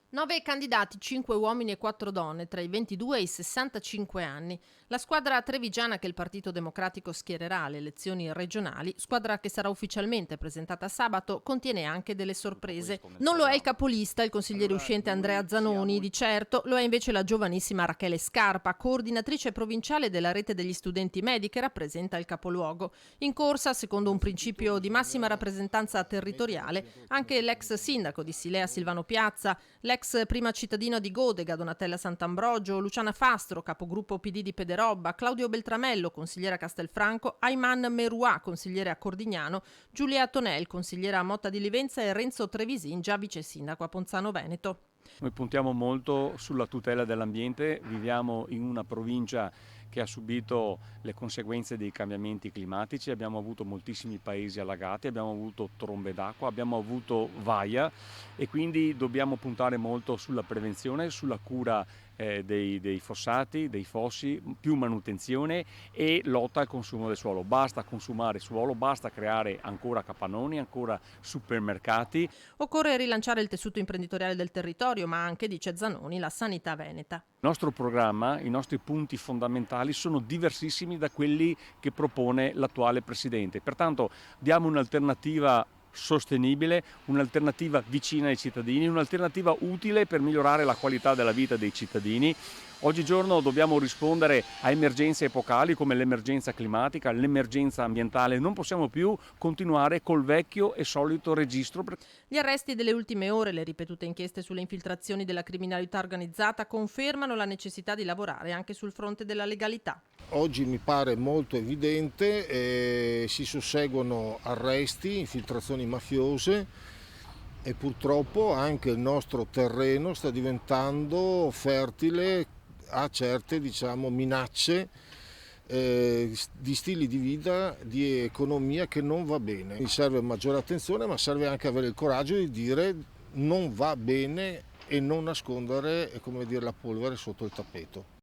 9 candidati, 5 uomini e 4 donne, tra i 22 e i 65 anni. La squadra trevigiana che il Partito Democratico schiererà alle elezioni regionali, squadra che sarà ufficialmente presentata sabato, contiene anche delle sorprese. Non lo è il capolista, il consigliere uscente Andrea Zanoni, di certo lo è invece la giovanissima Rachele Scarpa, coordinatrice provinciale della rete degli studenti medi che rappresenta il capoluogo. In corsa, secondo un principio di massima rappresentanza territoriale, anche l'ex sindaco di Silea Silvano Piazza, l'ex prima cittadino di Godega Donatella Sant'Ambrogio, Luciana Fastro, capogruppo PD di Pederobba, Claudio Beltramello, consigliere a Castelfranco, Ayman Merouà, consigliere a Cordignano, Giulia Tonel, consigliera a Motta di Livenza e Renzo Trevisin, già vice sindaco a Ponzano Veneto. Noi puntiamo molto sulla tutela dell'ambiente, viviamo in una provincia che ha subito le conseguenze dei cambiamenti climatici, abbiamo avuto moltissimi paesi allagati, abbiamo avuto trombe d'acqua, abbiamo avuto vaia e quindi dobbiamo puntare molto sulla prevenzione, sulla cura dei fossati, dei fossi, più manutenzione e lotta al consumo del suolo. Basta consumare suolo, basta creare ancora capannoni, ancora supermercati. Occorre rilanciare il tessuto imprenditoriale del territorio, ma anche, dice Zanoni, la sanità veneta. Il nostro programma, i nostri punti fondamentali sono diversissimi da quelli che propone l'attuale Presidente. Pertanto diamo un'alternativa sostenibile, un'alternativa vicina ai cittadini, un'alternativa utile per migliorare la qualità della vita dei cittadini. Oggigiorno dobbiamo rispondere a emergenze epocali come l'emergenza climatica, l'emergenza ambientale. Non possiamo più continuare col vecchio e solito registro. Gli arresti delle ultime ore, le ripetute inchieste sulle infiltrazioni della criminalità organizzata confermano la necessità di lavorare anche sul fronte della legalità. Oggi mi pare molto evidente, si susseguono arresti, infiltrazioni mafiose e purtroppo anche il nostro terreno sta diventando fertile a certe minacce di stili di vita, di economia che non va bene. Mi serve maggiore attenzione, ma serve anche avere il coraggio di dire non va bene e non nascondere la polvere sotto il tappeto.